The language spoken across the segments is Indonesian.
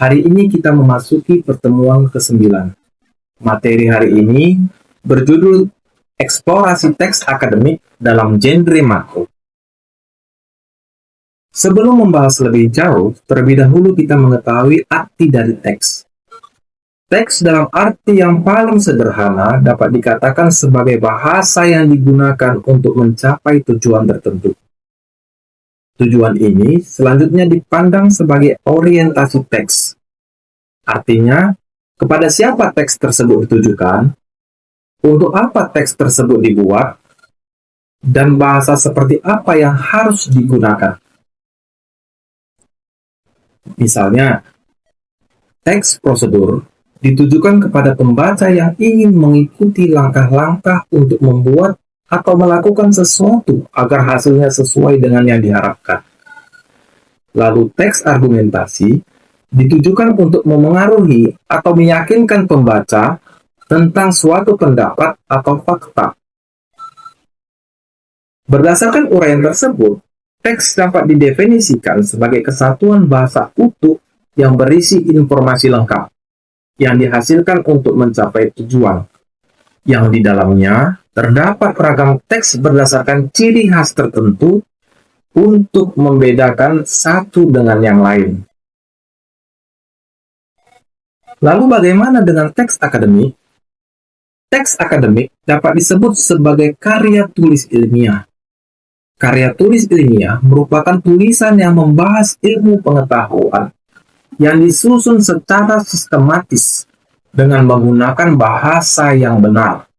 Hari ini kita memasuki pertemuan ke-9. Materi hari ini berjudul Eksplorasi Teks Akademik dalam Genre Makro. Sebelum membahas lebih jauh, terlebih dahulu kita mengetahui arti dari teks. Teks dalam arti yang paling sederhana dapat dikatakan sebagai bahasa yang digunakan untuk mencapai tujuan tertentu. Tujuan ini selanjutnya dipandang sebagai orientasi teks. Artinya, kepada siapa teks tersebut ditujukan, untuk apa teks tersebut dibuat, dan bahasa seperti apa yang harus digunakan. Misalnya, teks prosedur ditujukan kepada pembaca yang ingin mengikuti langkah-langkah untuk membuat atau melakukan sesuatu agar hasilnya sesuai dengan yang diharapkan. Lalu teks argumentasi ditujukan untuk memengaruhi atau meyakinkan pembaca tentang suatu pendapat atau fakta. Berdasarkan uraian tersebut, teks dapat didefinisikan sebagai kesatuan bahasa utuh yang berisi informasi lengkap yang dihasilkan untuk mencapai tujuan, yang di dalamnya terdapat ragam teks berdasarkan ciri khas tertentu untuk membedakan satu dengan yang lain. Lalu bagaimana dengan teks akademik? Teks akademik dapat disebut sebagai karya tulis ilmiah. Karya tulis ilmiah merupakan tulisan yang membahas ilmu pengetahuan yang disusun secara sistematis dengan menggunakan bahasa yang benar.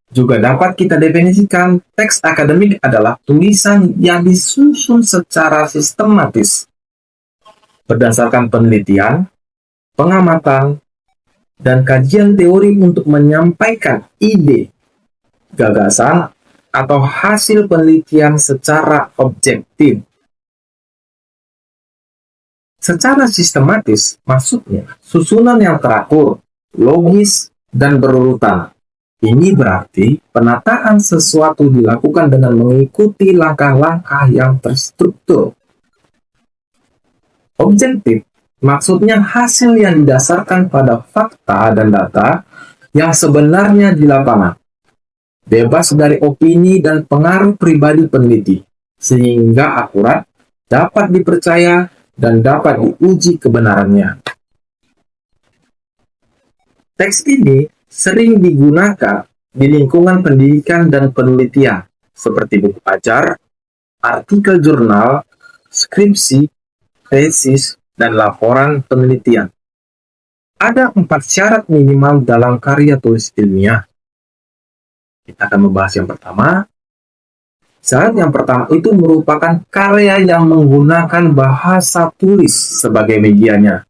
Juga dapat kita definisikan teks akademik adalah tulisan yang disusun secara sistematis berdasarkan penelitian, pengamatan, dan kajian teori untuk menyampaikan ide, gagasan, atau hasil penelitian secara objektif. Secara sistematis, maksudnya susunan yang teratur, logis, dan berurutan. Ini berarti penataan sesuatu dilakukan dengan mengikuti langkah-langkah yang terstruktur. Objektif maksudnya hasil yang didasarkan pada fakta dan data yang sebenarnya di lapangan, bebas dari opini dan pengaruh pribadi peneliti, sehingga akurat, dapat dipercaya, dan dapat diuji kebenarannya. Teks ini sering digunakan di lingkungan pendidikan dan penelitian, seperti buku ajar, artikel jurnal, skripsi, tesis, dan laporan penelitian. Ada 4 syarat minimal dalam karya tulis ilmiah. Kita akan membahas yang pertama. Syarat yang pertama itu merupakan karya yang menggunakan bahasa tulis sebagai medianya.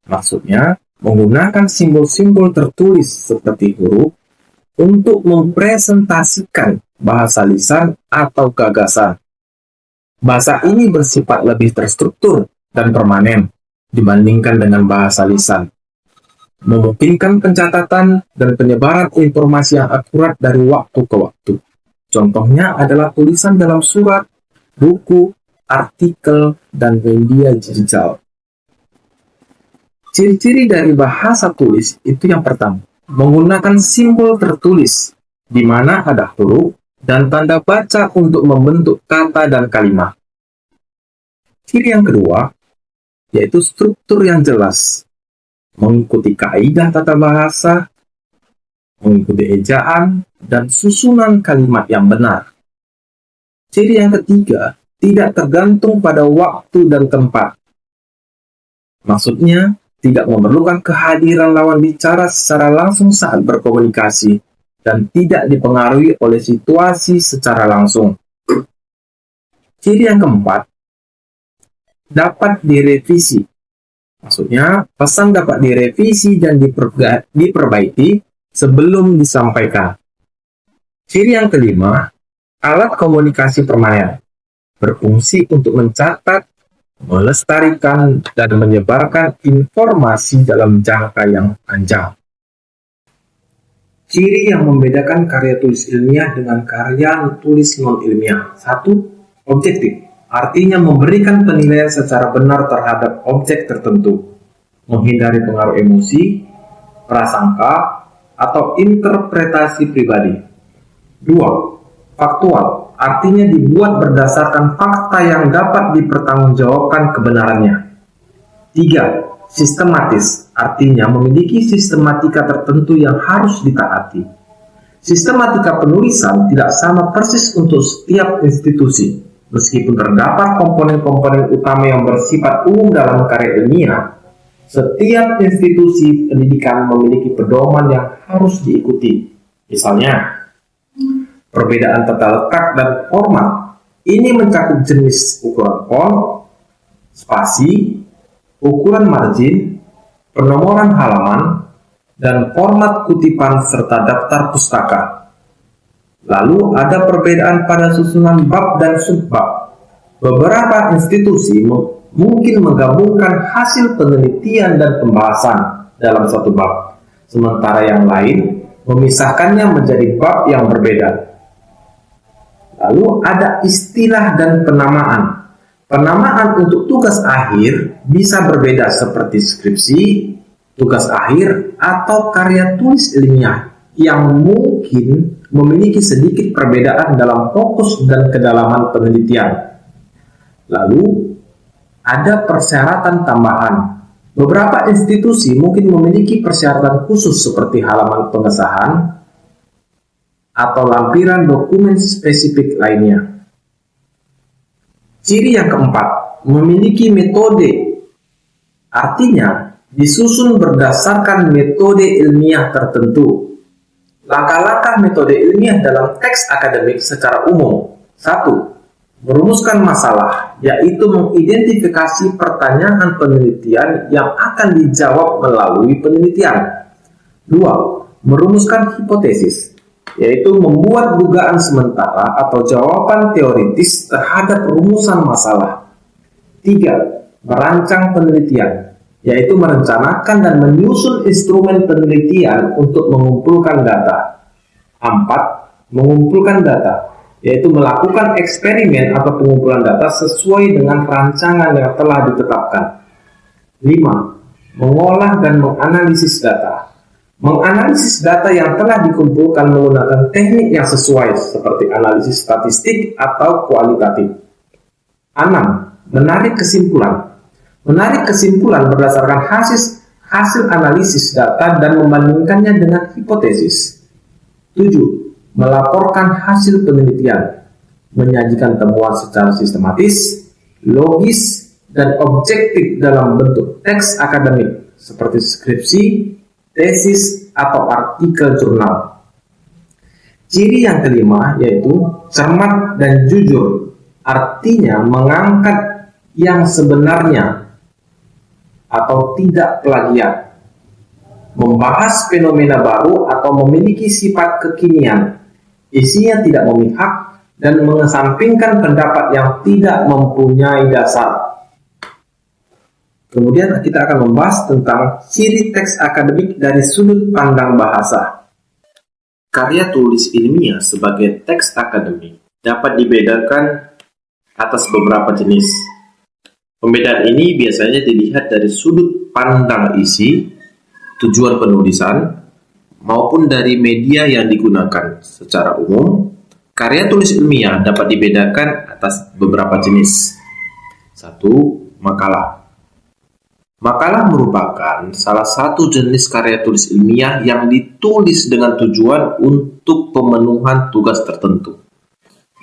Maksudnya, menggunakan simbol-simbol tertulis seperti huruf untuk mempresentasikan bahasa lisan atau gagasan. Bahasa ini bersifat lebih terstruktur dan permanen dibandingkan dengan bahasa lisan, memungkinkan pencatatan dan penyebaran informasi yang akurat dari waktu ke waktu. Contohnya adalah tulisan dalam surat, buku, artikel, dan media digital. Ciri-ciri dari bahasa tulis itu yang pertama, menggunakan simbol tertulis, di mana ada huruf dan tanda baca untuk membentuk kata dan kalimat. Ciri yang kedua, yaitu struktur yang jelas, mengikuti kaidah tata bahasa, mengikuti ejaan, dan susunan kalimat yang benar. Ciri yang ketiga, tidak tergantung pada waktu dan tempat. Maksudnya, tidak memerlukan kehadiran lawan bicara secara langsung saat berkomunikasi, dan tidak dipengaruhi oleh situasi secara langsung. Ciri yang keempat, dapat direvisi. Maksudnya, pesan dapat direvisi dan diperbaiki sebelum disampaikan. Ciri yang kelima, alat komunikasi permanen, berfungsi untuk mencatat, melestarikan, dan menyebarkan informasi dalam jangka yang panjang. Ciri yang membedakan karya tulis ilmiah dengan karya tulis non-ilmiah. 1. Objektif. artinya memberikan penilaian secara benar terhadap objek tertentu, menghindari pengaruh emosi, prasangka, atau interpretasi pribadi. 2. Faktual, artinya dibuat berdasarkan fakta yang dapat dipertanggungjawabkan kebenarannya. 3. Sistematis, artinya memiliki sistematika tertentu yang harus ditaati. Sistematika penulisan tidak sama persis untuk setiap institusi. Meskipun terdapat komponen-komponen utama yang bersifat umum dalam karya ilmiah, setiap institusi pendidikan memiliki pedoman yang harus diikuti. Misalnya, perbedaan tata letak dan format. Ini mencakup jenis ukuran font, spasi, ukuran margin, penomoran halaman, dan format kutipan serta daftar pustaka. Lalu ada perbedaan pada susunan bab dan subbab. Beberapa institusi mungkin menggabungkan hasil penelitian dan pembahasan dalam satu bab, sementara yang lain memisahkannya menjadi bab yang berbeda. Lalu ada istilah dan penamaan. Penamaan untuk tugas akhir bisa berbeda seperti skripsi, tugas akhir, atau karya tulis ilmiah yang mungkin memiliki sedikit perbedaan dalam fokus dan kedalaman penelitian. Lalu, ada persyaratan tambahan. Beberapa institusi mungkin memiliki persyaratan khusus seperti halaman pengesahan atau lampiran dokumen spesifik lainnya. Ciri yang keempat, memiliki metode. Artinya, disusun berdasarkan metode ilmiah tertentu. Langkah-langkah metode ilmiah dalam teks akademik secara umum. 1. Merumuskan masalah, yaitu mengidentifikasi pertanyaan penelitian yang akan dijawab melalui penelitian. 2. Merumuskan hipotesis, yaitu membuat dugaan sementara atau jawaban teoritis terhadap rumusan masalah. 3. Merancang penelitian, yaitu merencanakan dan menyusun instrumen penelitian untuk mengumpulkan data. 4. Mengumpulkan data, yaitu melakukan eksperimen atau pengumpulan data sesuai dengan rancangan yang telah ditetapkan. 5. Mengolah dan menganalisis data. Menganalisis data yang telah dikumpulkan menggunakan teknik yang sesuai, seperti analisis statistik atau kualitatif. 6. Menarik kesimpulan. Menarik kesimpulan berdasarkan hasil analisis data dan membandingkannya dengan hipotesis. 7. Melaporkan hasil penelitian, menyajikan temuan secara sistematis, logis, dan objektif dalam bentuk teks akademik seperti skripsi, tesis, atau artikel jurnal. Ciri yang kelima yaitu cermat dan jujur, artinya mengangkat yang sebenarnya atau tidak plagiat, membahas fenomena baru atau memiliki sifat kekinian, isinya tidak memihak, dan mengesampingkan pendapat yang tidak mempunyai dasar. Kemudian kita akan membahas tentang ciri teks akademik dari sudut pandang bahasa. Karya tulis ilmiah sebagai teks akademik dapat dibedakan atas beberapa jenis. Pembedaan ini biasanya dilihat dari sudut pandang isi, tujuan penulisan, maupun dari media yang digunakan. Secara umum, karya tulis ilmiah dapat dibedakan atas beberapa jenis. 1. Makalah. Makalah merupakan salah satu jenis karya tulis ilmiah yang ditulis dengan tujuan untuk pemenuhan tugas tertentu.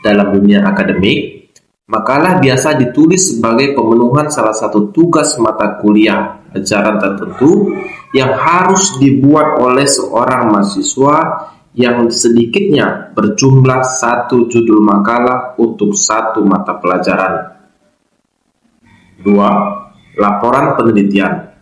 Dalam dunia akademik, makalah biasa ditulis sebagai pemenuhan salah satu tugas mata kuliah ajaran tertentu yang harus dibuat oleh seorang mahasiswa yang sedikitnya berjumlah satu judul makalah untuk satu mata pelajaran. 2. Laporan penelitian.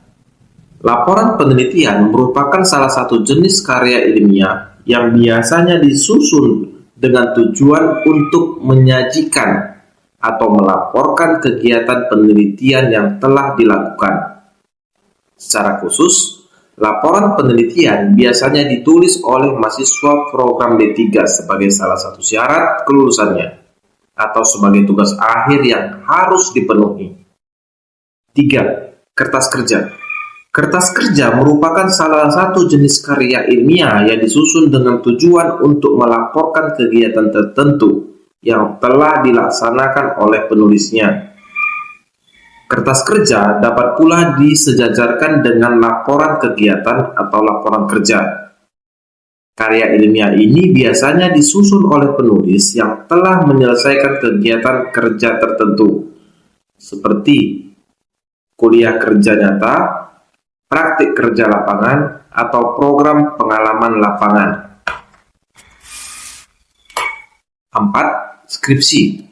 Laporan penelitian merupakan salah satu jenis karya ilmiah yang biasanya disusun dengan tujuan untuk menyajikan atau melaporkan kegiatan penelitian yang telah dilakukan. Secara khusus, laporan penelitian biasanya ditulis oleh mahasiswa program D3 sebagai salah satu syarat kelulusannya. atau sebagai tugas akhir yang harus dipenuhi. 3. Kertas kerja. Kertas kerja merupakan salah satu jenis karya ilmiah yang disusun dengan tujuan untuk melaporkan kegiatan tertentu yang telah dilaksanakan oleh penulisnya. Kertas kerja dapat pula disejajarkan dengan laporan kegiatan atau laporan kerja. Karya ilmiah ini biasanya disusun oleh penulis yang telah menyelesaikan kegiatan kerja tertentu, seperti kuliah kerja nyata, praktik kerja lapangan, atau program pengalaman lapangan. 4. Skripsi.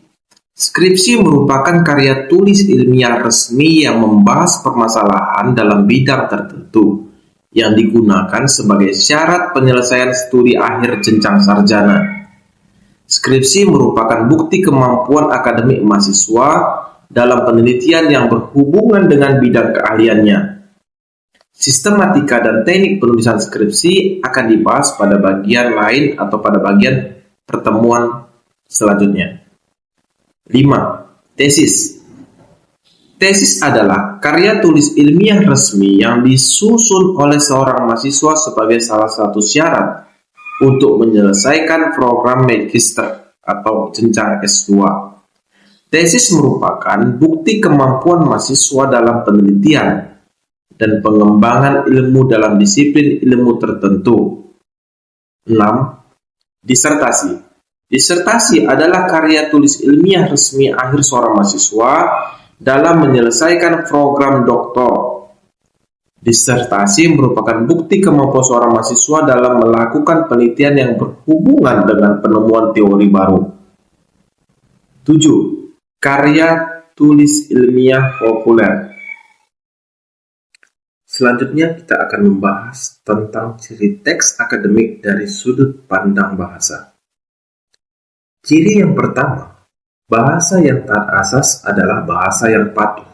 Skripsi merupakan karya tulis ilmiah resmi yang membahas permasalahan dalam bidang tertentu yang digunakan sebagai syarat penyelesaian studi akhir jenjang sarjana. Skripsi merupakan bukti kemampuan akademik mahasiswa dalam penelitian yang berhubungan dengan bidang keahliannya. Sistematika dan teknik penulisan skripsi akan dibahas pada bagian lain atau pada bagian pertemuan selanjutnya. 5. Tesis. Tesis adalah karya tulis ilmiah resmi yang disusun oleh seorang mahasiswa sebagai salah satu syarat untuk menyelesaikan program magister atau jenjang S2. Tesis merupakan bukti kemampuan mahasiswa dalam penelitian dan pengembangan ilmu dalam disiplin ilmu tertentu. 6. Disertasi. Disertasi adalah karya tulis ilmiah resmi akhir seorang mahasiswa dalam menyelesaikan program doktor. Disertasi merupakan bukti kemampuan seorang mahasiswa dalam melakukan penelitian yang berhubungan dengan penemuan teori baru. 7. Karya tulis ilmiah populer. Selanjutnya kita akan membahas tentang ciri teks akademik dari sudut pandang bahasa. Ciri yang pertama, bahasa yang taat asas adalah bahasa yang patuh,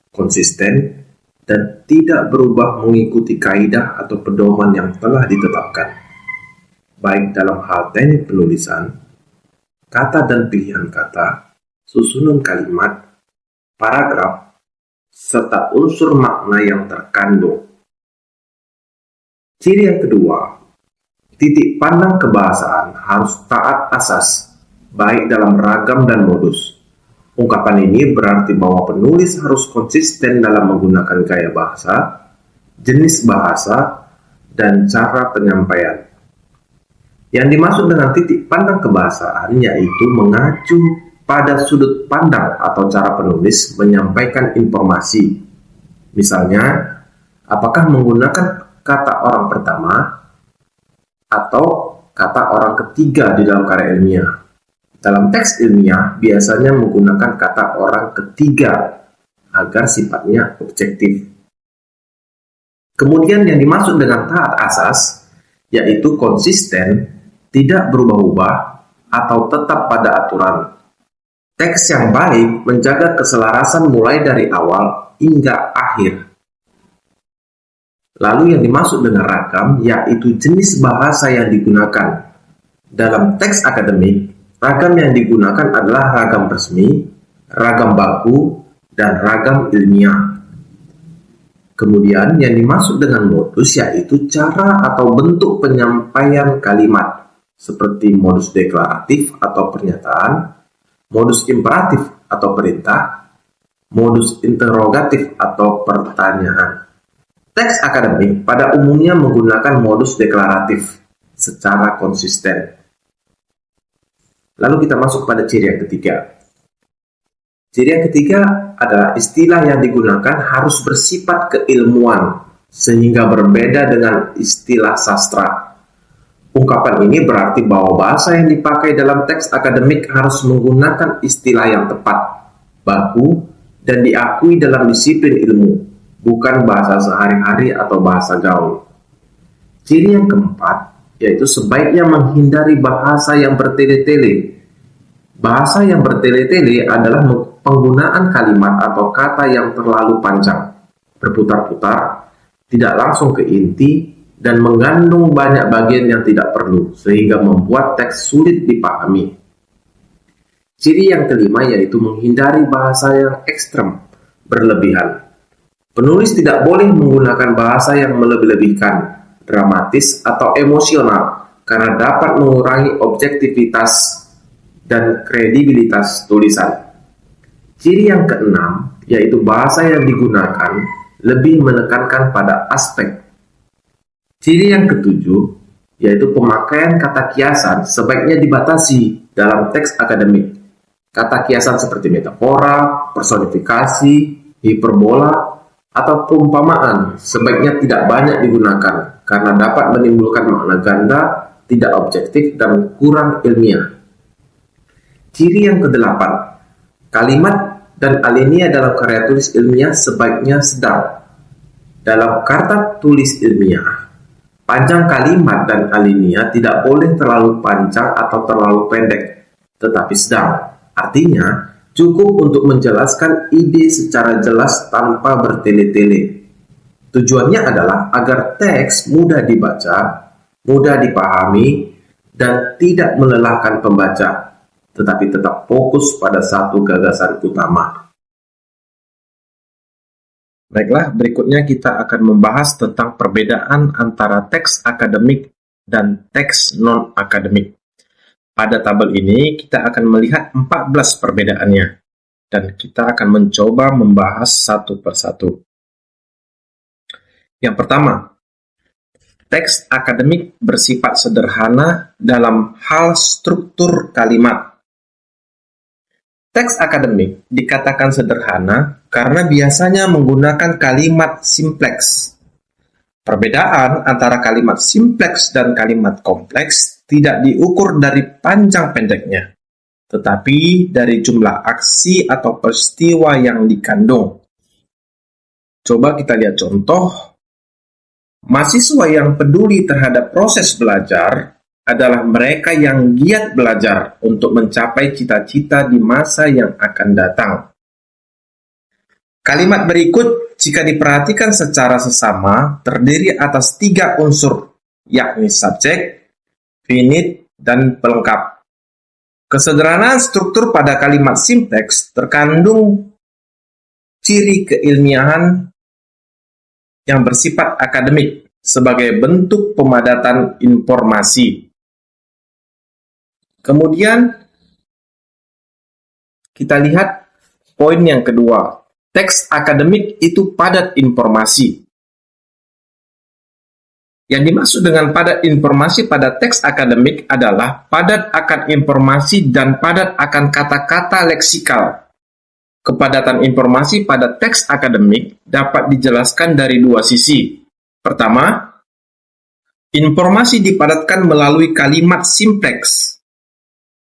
konsisten, dan tidak berubah mengikuti kaidah atau pedoman yang telah ditetapkan, baik dalam hal teknik penulisan, kata dan pilihan kata, susunan kalimat, paragraf, serta unsur makna yang terkandung. Ciri yang kedua, titik pandang kebahasaan harus taat asas, baik dalam ragam dan modus. Ungkapan ini berarti bahwa penulis harus konsisten dalam menggunakan gaya bahasa, jenis bahasa, dan cara penyampaian. Yang dimaksud dengan titik pandang kebahasaan yaitu mengacu pada sudut pandang atau cara penulis menyampaikan informasi. Misalnya, apakah menggunakan kata orang pertama atau kata orang ketiga di dalam karya ilmiah. Dalam teks ilmiah biasanya menggunakan kata orang ketiga agar sifatnya objektif. Kemudian yang dimaksud dengan taat asas yaitu konsisten, tidak berubah-ubah, atau tetap pada aturan. Teks yang baik menjaga keselarasan mulai dari awal hingga akhir. Lalu yang dimaksud dengan ragam yaitu jenis bahasa yang digunakan. Dalam teks akademik, ragam yang digunakan adalah ragam resmi, ragam baku, dan ragam ilmiah. Kemudian yang dimaksud dengan modus yaitu cara atau bentuk penyampaian kalimat, seperti modus deklaratif atau pernyataan, modus imperatif atau perintah, modus interrogatif atau pertanyaan. Teks akademik pada umumnya menggunakan modus deklaratif secara konsisten. Lalu kita masuk pada ciri yang ketiga. Ciri yang ketiga adalah istilah yang digunakan harus bersifat keilmuan, sehingga berbeda dengan istilah sastra. Ungkapan ini berarti bahwa bahasa yang dipakai dalam teks akademik harus menggunakan istilah yang tepat, baku, dan diakui dalam disiplin ilmu, bukan bahasa sehari-hari atau bahasa gaul. Ciri yang keempat, yaitu sebaiknya menghindari bahasa yang bertele-tele. Bahasa yang bertele-tele adalah penggunaan kalimat atau kata yang terlalu panjang, berputar-putar, tidak langsung ke inti, dan mengandung banyak bagian yang tidak perlu, sehingga membuat teks sulit dipahami. Ciri yang kelima yaitu menghindari bahasa yang ekstrem, berlebihan. Penulis tidak boleh menggunakan bahasa yang melebih-lebihkan, dramatis, atau emosional karena dapat mengurangi objektivitas dan kredibilitas tulisan. Ciri yang keenam yaitu bahasa yang digunakan lebih menekankan pada aspek. Ciri yang ketujuh yaitu pemakaian kata kiasan sebaiknya dibatasi dalam teks akademik. Kata kiasan seperti metafora, personifikasi, hiperbola, atau perumpamaan sebaiknya tidak banyak digunakan karena dapat menimbulkan makna ganda, tidak objektif, dan kurang ilmiah. Ciri yang kedelapan, kalimat dan alinea dalam karya tulis ilmiah sebaiknya sedang. Dalam karya tulis ilmiah, panjang kalimat dan alinea tidak boleh terlalu panjang atau terlalu pendek, tetapi sedang. Artinya, cukup untuk menjelaskan ide secara jelas tanpa bertele-tele. Tujuannya adalah agar teks mudah dibaca, mudah dipahami, dan tidak melelahkan pembaca, tetapi tetap fokus pada satu gagasan utama. Baiklah, berikutnya kita akan membahas tentang perbedaan antara teks akademik dan teks non-akademik. Pada tabel ini, kita akan melihat 14 perbedaannya, dan kita akan mencoba membahas satu persatu. Yang pertama, teks akademik bersifat sederhana dalam hal struktur kalimat. Teks akademik dikatakan sederhana karena biasanya menggunakan kalimat simpleks. Perbedaan antara kalimat simpleks dan kalimat kompleks tidak diukur dari panjang pendeknya, tetapi dari jumlah aksi atau peristiwa yang dikandung. Coba kita lihat contoh. Mahasiswa yang peduli terhadap proses belajar adalah mereka yang giat belajar untuk mencapai cita-cita di masa yang akan datang. Kalimat berikut, jika diperhatikan secara sesama, terdiri atas 3 unsur, yakni subjek, finite, dan pelengkap. Kesederhanaan struktur pada kalimat simpleks terkandung ciri keilmiahan yang bersifat akademik sebagai bentuk pemadatan informasi. Kemudian, kita lihat poin yang kedua. Teks akademik itu padat informasi. Yang dimaksud dengan padat informasi pada teks akademik adalah padat akan informasi dan padat akan kata-kata leksikal. Kepadatan informasi pada teks akademik dapat dijelaskan dari 2 sisi. Pertama, informasi dipadatkan melalui kalimat simpleks.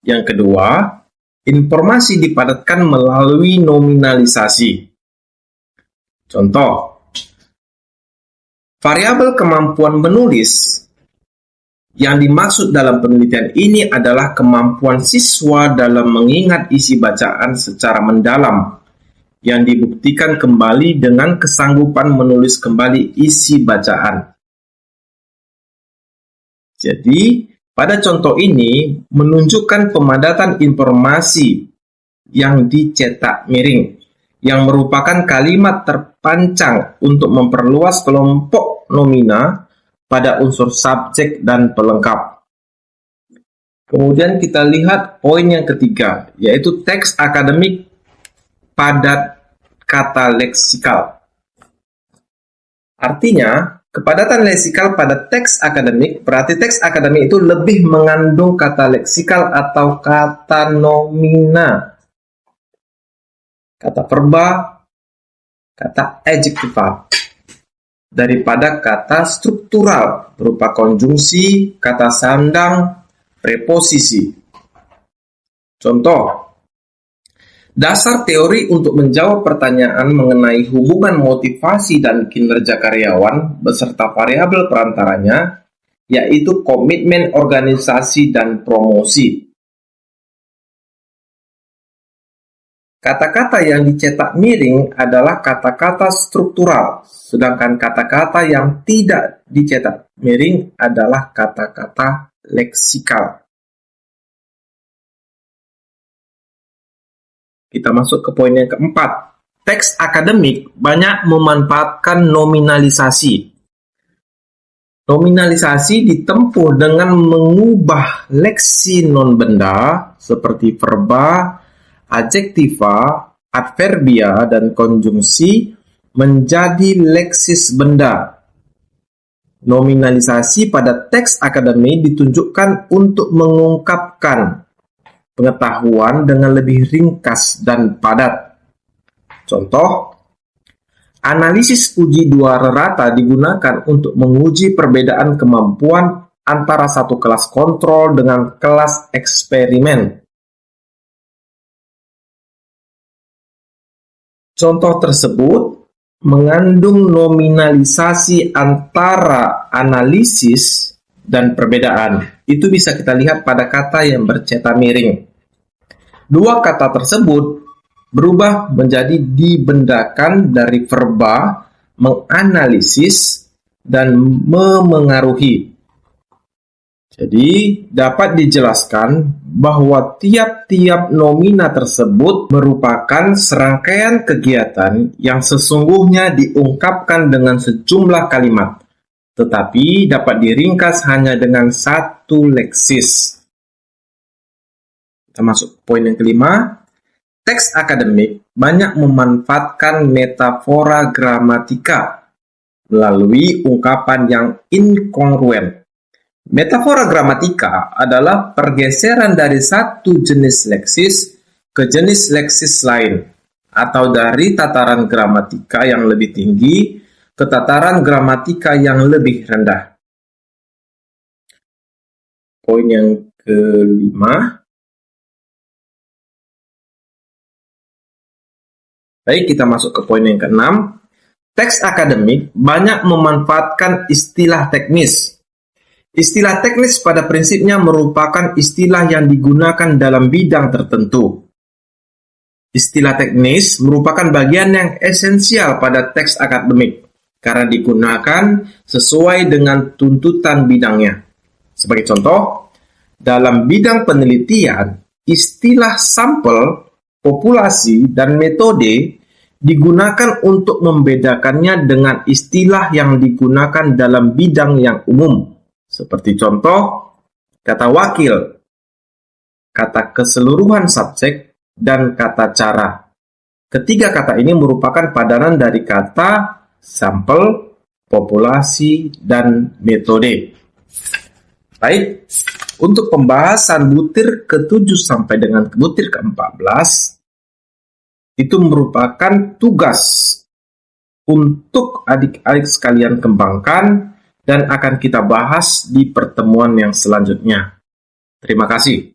Yang kedua, informasi dipadatkan melalui nominalisasi. Contoh, variabel kemampuan menulis yang dimaksud dalam penelitian ini adalah kemampuan siswa dalam mengingat isi bacaan secara mendalam, yang dibuktikan kembali dengan kesanggupan menulis kembali isi bacaan. Jadi, pada contoh ini menunjukkan pemadatan informasi yang dicetak miring, yang merupakan kalimat terpancang untuk memperluas kelompok nomina pada unsur subjek dan pelengkap. Kemudian kita lihat poin yang ketiga, yaitu teks akademik padat kata leksikal. Artinya, kepadatan leksikal pada teks akademik berarti teks akademik itu lebih mengandung kata leksikal atau kata nomina, kata verba, kata adjektiva, daripada kata struktural berupa konjungsi, kata sandang, preposisi. Contoh, dasar teori untuk menjawab pertanyaan mengenai hubungan motivasi dan kinerja karyawan beserta variabel perantaranya, yaitu komitmen organisasi dan promosi. Kata-kata yang dicetak miring adalah kata-kata struktural, sedangkan kata-kata yang tidak dicetak miring adalah kata-kata leksikal. Kita masuk ke poin yang keempat. Teks akademik banyak memanfaatkan nominalisasi. Nominalisasi ditempuh dengan mengubah leksi non-benda seperti verba, adjektiva, adverbia, dan konjungsi menjadi leksis benda. Nominalisasi pada teks akademik ditunjukkan untuk mengungkapkan pengetahuan dengan lebih ringkas dan padat. Contoh, analisis uji dua rata digunakan untuk menguji perbedaan kemampuan antara satu kelas kontrol dengan kelas eksperimen. Contoh tersebut mengandung nominalisasi antara analisis dan perbedaan. Itu bisa kita lihat pada kata yang bercetak miring. Dua kata tersebut berubah menjadi dibendakan dari verba, menganalisis, dan memengaruhi. Jadi, dapat dijelaskan bahwa tiap-tiap nomina tersebut merupakan serangkaian kegiatan yang sesungguhnya diungkapkan dengan sejumlah kalimat, tetapi dapat diringkas hanya dengan satu leksis. Kita masuk ke poin yang kelima. Teks akademik banyak memanfaatkan metafora gramatika melalui ungkapan yang inkongruen. Metafora gramatika adalah pergeseran dari satu jenis leksis ke jenis leksis lain, atau dari tataran gramatika yang lebih tinggi ke tataran gramatika yang lebih rendah. Poin yang kelima. Baik, kita masuk ke poin yang keenam. Teks akademik banyak memanfaatkan istilah teknis. Istilah teknis pada prinsipnya merupakan istilah yang digunakan dalam bidang tertentu. Istilah teknis merupakan bagian yang esensial pada teks akademik karena digunakan sesuai dengan tuntutan bidangnya. Sebagai contoh, dalam bidang penelitian, istilah sampel, populasi, dan metode digunakan untuk membedakannya dengan istilah yang digunakan dalam bidang yang umum. Seperti contoh, kata wakil, kata keseluruhan subjek, dan kata cara. Ketiga kata ini merupakan padanan dari kata sampel, populasi, dan metode. Baik, untuk pembahasan butir ke-7 sampai dengan butir ke-14, itu merupakan tugas untuk adik-adik sekalian kembangkan dan akan kita bahas di pertemuan yang selanjutnya. Terima kasih.